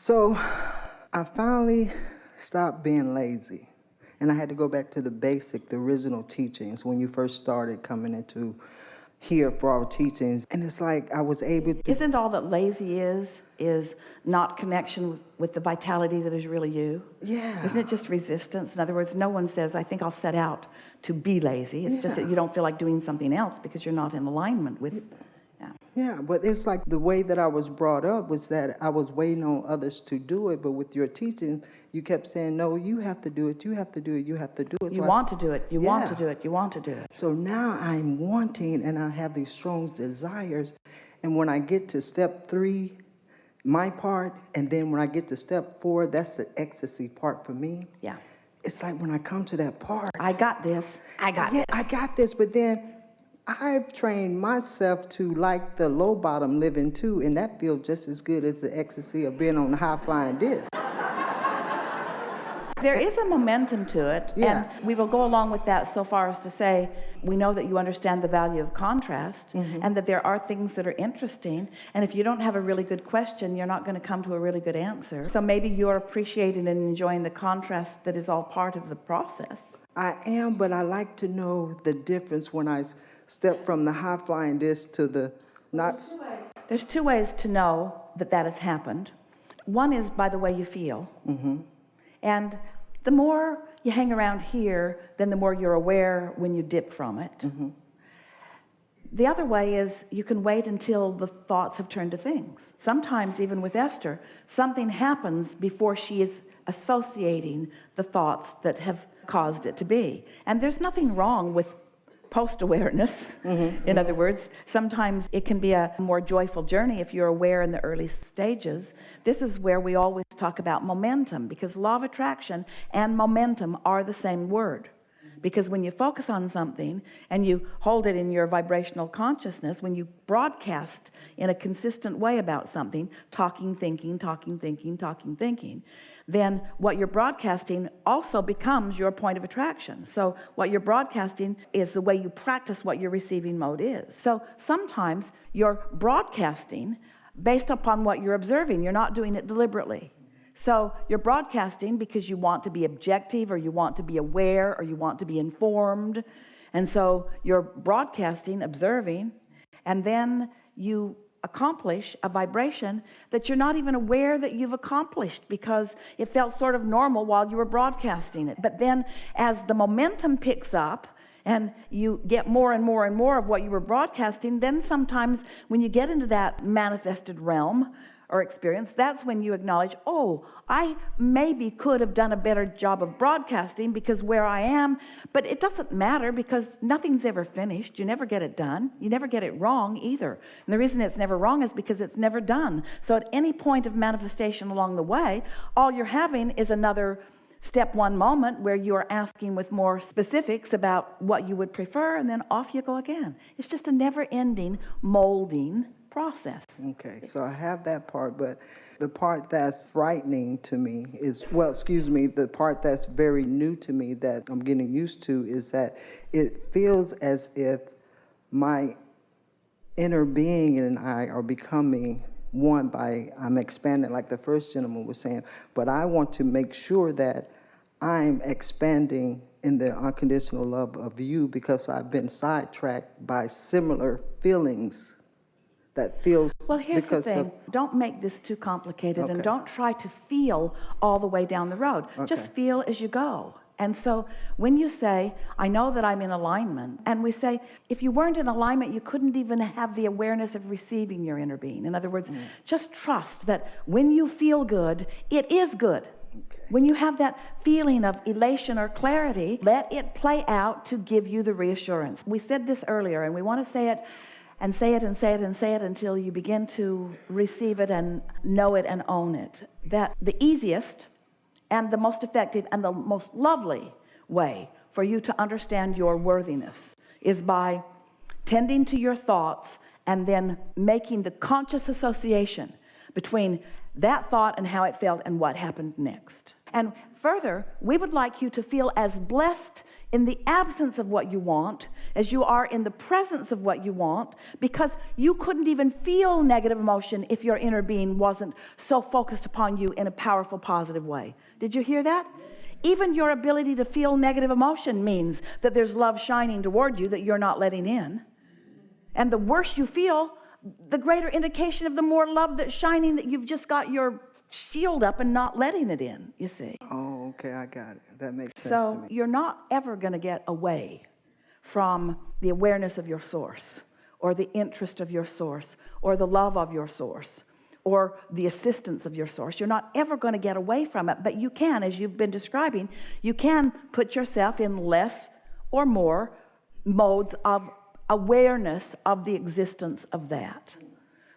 So I finally stopped being lazy. And I had to go back to the basic, the original teachings when you first started coming into here for our teachings. And it's like I was able to... Isn't all that lazy is not connection with the vitality that is really you? Yeah. Isn't it just resistance? In other words, no one says, I think I'll set out to be lazy. It's just that you don't feel like doing something else because you're not in alignment with... Yeah, but it's like the way that I was brought up was that I was waiting on others to do it, but with your teaching, you kept saying, no, you have to do it, you have to do it, you have to do it. You want to do it, you want to do it, you want to do it. So now I'm wanting, and I have these strong desires, and when I get to step 3, my part, and then when I get to step 4, that's the ecstasy part for me. Yeah. It's like when I come to that part. I got this, I got this, but then I've trained myself to like the low bottom living too, and that feels just as good as the ecstasy of being on the high flying disc. There is a momentum to it, and we will go along with that so far as to say, we know that you understand the value of contrast, and that there are things that are interesting, and if you don't have a really good question, you're not going to come to a really good answer. So maybe you're appreciating and enjoying the contrast that is all part of the process. I am, but I like to know the difference when I step from the high flying disc to the not. There's 2 ways to know that that has happened. One is by the way you feel. And the more you hang around here, then the more you're aware when you dip from it. The other way is you can wait until the thoughts have turned to things. Sometimes, even with Esther, something happens before she is associating the thoughts that have caused it to be. And there's nothing wrong with post-awareness. In other words, sometimes it can be a more joyful journey if you're aware in the early stages. This is where we always talk about momentum, because law of attraction and momentum are the same word. Because when you focus on something and you hold it in your vibrational consciousness, when you broadcast in a consistent way about something, talking, thinking, then what you're broadcasting also becomes your point of attraction. So what you're broadcasting is the way you practice what your receiving mode is. So sometimes you're broadcasting based upon what you're observing. You're not doing it deliberately. So you're broadcasting because you want to be objective, or you want to be aware, or you want to be informed. And so you're broadcasting, observing, and then you accomplish a vibration that you're not even aware that you've accomplished, because it felt sort of normal while you were broadcasting it. But then as the momentum picks up and you get more and more and more of what you were broadcasting, then sometimes when you get into that manifested realm or experience, that's when you acknowledge, oh, I maybe could have done a better job of broadcasting because where I am, but it doesn't matter because nothing's ever finished. You never get it done. You never get it wrong either. And the reason it's never wrong is because it's never done. So at any point of manifestation along the way, all you're having is another step 1 moment where you are asking with more specifics about what you would prefer, and then off you go again. It's just a never-ending molding process. Okay, so I have that part, but the part that's frightening to me is, the part that's very new to me that I'm getting used to is that it feels as if my inner being and I are becoming one I'm expanding, like the first gentleman was saying, but I want to make sure that I'm expanding in the unconditional love of you because I've been sidetracked by similar feelings. That feels well, here's the thing. Don't make this too complicated, and don't try to feel all the way down the road. Just feel as you go. And so when you say, I know that I'm in alignment, and we say, if you weren't in alignment, you couldn't even have the awareness of receiving your inner being. In other words, just trust that when you feel good, it is good. When you have that feeling of elation or clarity, let it play out to give you the reassurance. We said this earlier, and we want to say it and say it and say it and say it until you begin to receive it and know it and own it. That the easiest and the most effective and the most lovely way for you to understand your worthiness is by tending to your thoughts and then making the conscious association between that thought and how it felt and what happened next. And further, we would like you to feel as blessed in the absence of what you want as you are in the presence of what you want, because you couldn't even feel negative emotion if your inner being wasn't so focused upon you in a powerful, positive way. Did you hear that? Even your ability to feel negative emotion means that there's love shining toward you that you're not letting in. And the worse you feel, the greater indication of the more love that's shining, that you've just got your shield up and not letting it in, you see. Oh, okay, I got it. That makes sense to So me. you're not ever going to get away from the awareness of your source, or the interest of your source, or the love of your source, or the assistance of your source. You're not ever going to get away from it, but you can, as you've been describing, you can put yourself in less or more modes of awareness of the existence of that.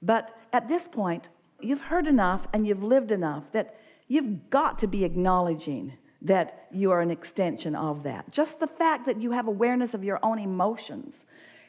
But at this point, you've heard enough and you've lived enough that you've got to be acknowledging that you are an extension of that. Just the fact that you have awareness of your own emotions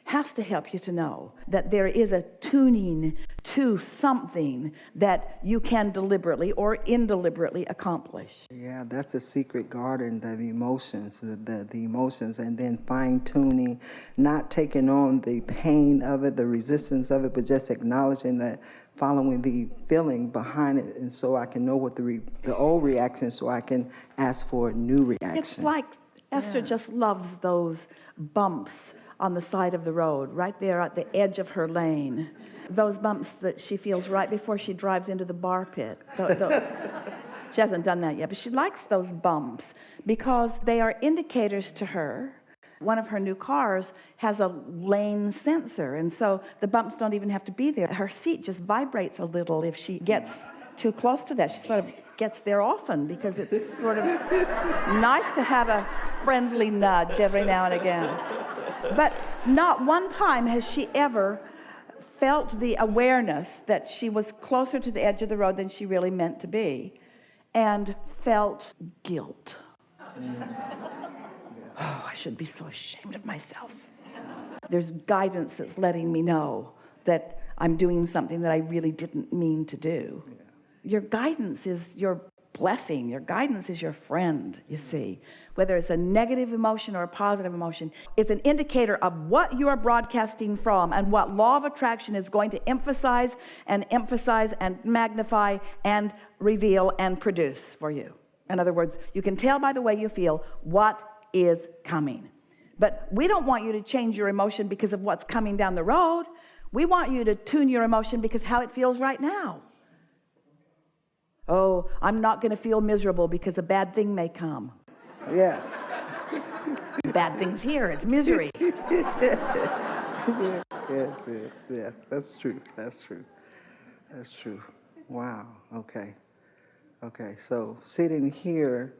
has to help you to know that there is a tuning to something that you can deliberately or indeliberately accomplish. Yeah, that's a secret garden, the emotions, the emotions, and then fine-tuning, not taking on the pain of it, the resistance of it, but just acknowledging that, following the feeling behind it, and so I can know what the old reaction, so I can ask for a new reaction. It's like Esther just loves those bumps on the side of the road, right there at the edge of her lane. Those bumps that she feels right before she drives into the bar pit. She hasn't done that yet, but she likes those bumps because they are indicators to her. One of her new cars has a lane sensor, and so the bumps don't even have to be there. Her seat just vibrates a little if she gets too close to that. She sort of gets there often because it's sort of nice to have a friendly nudge every now and again. But not one time has she ever felt the awareness that she was closer to the edge of the road than she really meant to be, and felt guilt. Oh, I should be so ashamed of myself. There's guidance that's letting me know that I'm doing something that I really didn't mean to do. Your guidance is your blessing. Your guidance is your friend, you see. Whether it's a negative emotion or a positive emotion, it's an indicator of what you are broadcasting from and what law of attraction is going to emphasize and magnify and reveal and produce for you. In other words, you can tell by the way you feel what is coming. But we don't want you to change your emotion because of what's coming down the road. We want you to tune your emotion because how it feels right now. Oh, I'm not going to feel miserable because a bad thing may come. Yeah. Bad thing's here. It's misery. Yeah. That's true. Wow. Okay. So sitting here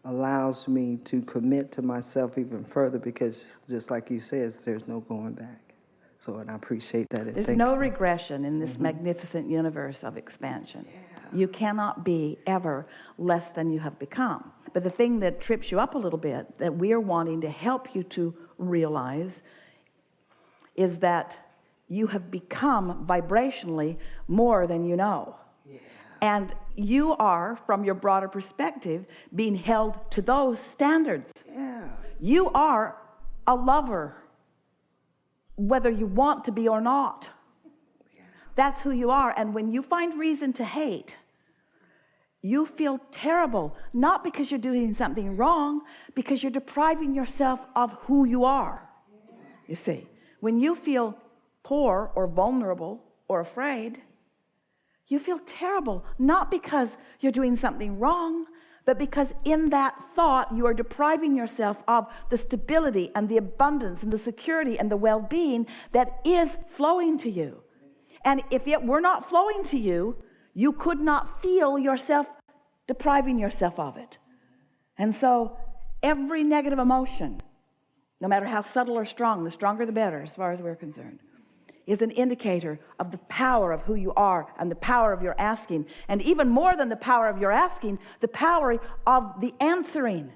allows me to commit to myself even further because, just like you said, there's no going back. So, and I appreciate that. There's no regression in this magnificent universe of expansion. Yeah. You cannot be ever less than you have become. But the thing that trips you up a little bit, that we are wanting to help you to realize, is that you have become vibrationally more than you know. Yeah. And you are, from your broader perspective, being held to those standards. Yeah. You are a lover, whether you want to be or not. Yeah. That's who you are. And when you find reason to hate, you feel terrible, not because you're doing something wrong, because you're depriving yourself of who you are. You see, when you feel poor or vulnerable or afraid, you feel terrible, not because you're doing something wrong, but because in that thought you are depriving yourself of the stability and the abundance and the security and the well-being that is flowing to you. And if it were not flowing to you, you could not feel yourself depriving yourself of it. And so every negative emotion, no matter how subtle or strong, the stronger the better as far as we're concerned, is an indicator of the power of who you are and the power of your asking. And even more than the power of your asking, the power of the answering,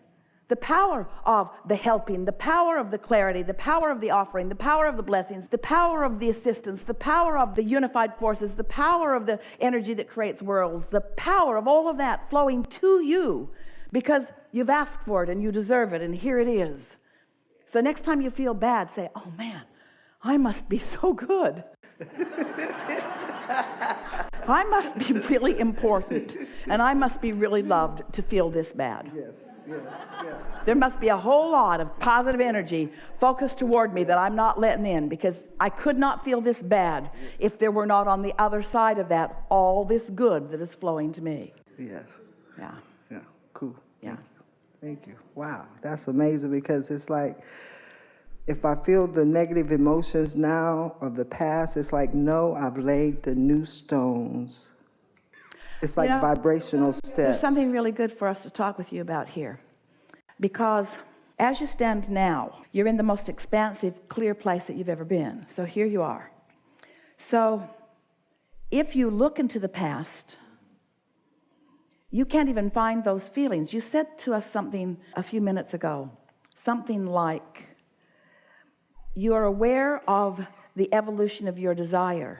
the power of the helping, the power of the clarity, the power of the offering, the power of the blessings, the power of the assistance, the power of the unified forces, the power of the energy that creates worlds, the power of all of that flowing to you, because you've asked for it and you deserve it, and here it is. So next time you feel bad, say, oh man, I must be so good. I must be really important, and I must be really loved to feel this bad. Yes, yeah. There must be a whole lot of positive energy focused toward me that I'm not letting in, because I could not feel this bad if there were not on the other side of that all this good that is flowing to me. Yes. Yeah. Yeah. Cool. Yeah. Thank you. Wow, that's amazing, because it's like, if I feel the negative emotions now of the past, it's like, no, I've laid the new stones. It's like vibrational steps. There's something really good for us to talk with you about here. Because as you stand now, you're in the most expansive, clear place that you've ever been. So here you are. So if you look into the past, you can't even find those feelings. You said to us something a few minutes ago, something like, you are aware of the evolution of your desire.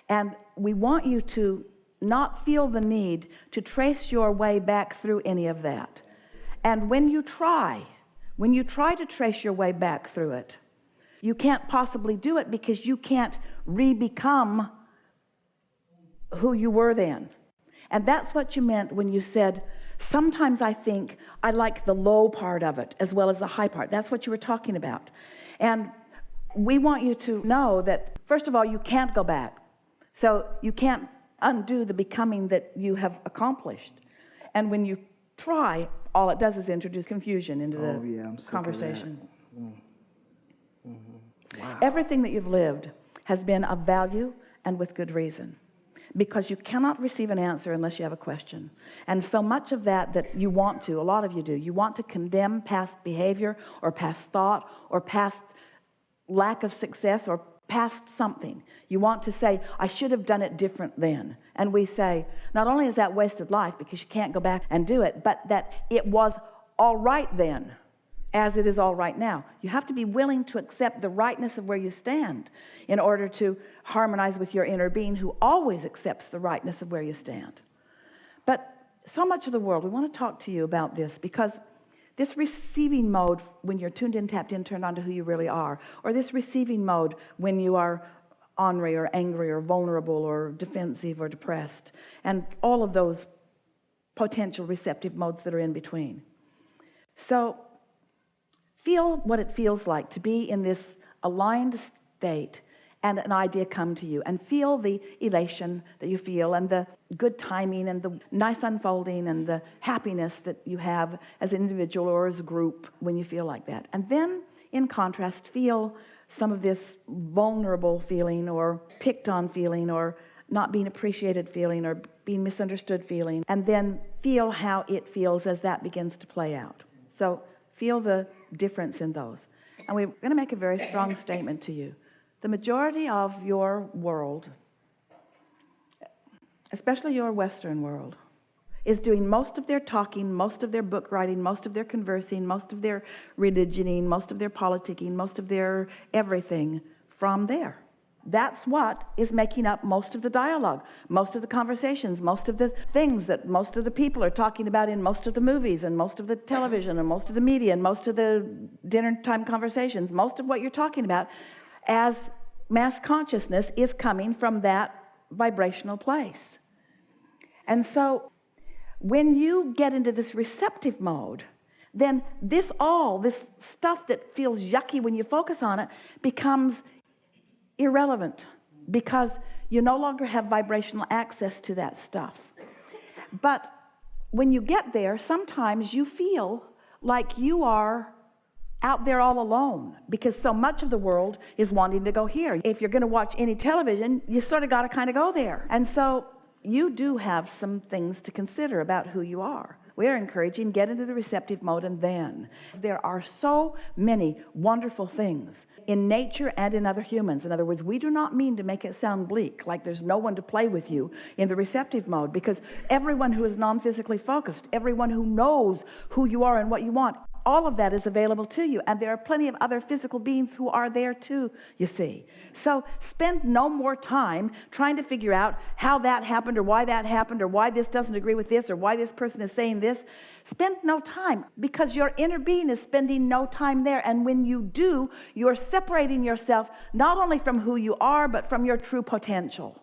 And we want you to not feel the need to trace your way back through any of that. And when you try to trace your way back through it, you can't possibly do it, because you can't re-become who you were then. And that's what you meant when you said, sometimes I think I like the low part of it as well as the high part. That's what you were talking about. And we want you to know that, first of all, you can't go back. So you can't undo the becoming that you have accomplished. And when you try, all it does is introduce confusion into the conversation. Wow. Everything that you've lived has been of value and with good reason, because you cannot receive an answer unless you have a question. And so much of that you want to, a lot of you do, you want to condemn past behavior or past thought or past lack of success or past something. You want to say, I should have done it different then. And we say, not only is that wasted life because you can't go back and do it, but that it was all right then, as it is all right now. You have to be willing to accept the rightness of where you stand in order to harmonize with your inner being, who always accepts the rightness of where you stand. But so much of the world, we want to talk to you about this, because this receiving mode, when you're tuned in, tapped in, turned on to who you really are, or this receiving mode when you are ornery or angry or vulnerable or defensive or depressed, and all of those potential receptive modes that are in between. So feel what it feels like to be in this aligned state and an idea come to you, and feel the elation that you feel and the good timing and the nice unfolding and the happiness that you have as an individual or as a group when you feel like that. And then, in contrast, feel some of this vulnerable feeling or picked on feeling or not being appreciated feeling or being misunderstood feeling, and then feel how it feels as that begins to play out. So feel the difference in those. And we're going to make a very strong statement to you. The majority of your world, especially your Western world, is doing most of their talking, most of their book writing, most of their conversing, most of their religioning, most of their politicking, most of their everything from there. That's what is making up most of the dialogue, most of the conversations, most of the things that most of the people are talking about in most of the movies and most of the television and most of the media and most of the dinner time conversations. Most of what you're talking about as mass consciousness is coming from that vibrational place. And so when you get into this receptive mode, then this stuff that feels yucky when you focus on it becomes irrelevant, because you no longer have vibrational access to that stuff. But when you get there, sometimes you feel like you are out there all alone, because so much of the world is wanting to go here. If you're going to watch any television, you sort of got to kind of go there. And so you do have some things to consider about who you are. We're encouraging, get into the receptive mode, and then there are so many wonderful things in nature and in other humans. In other words, we do not mean to make it sound bleak, like there's no one to play with you in the receptive mode, because everyone who is non-physically focused, everyone who knows who you are and what you want, all of that is available to you. And there are plenty of other physical beings who are there too, you see. So spend no more time trying to figure out how that happened or why this doesn't agree with this or why this person is saying this. Spend no time, because your inner being is spending no time there. And when you do, you're separating yourself not only from who you are, but from your true potential.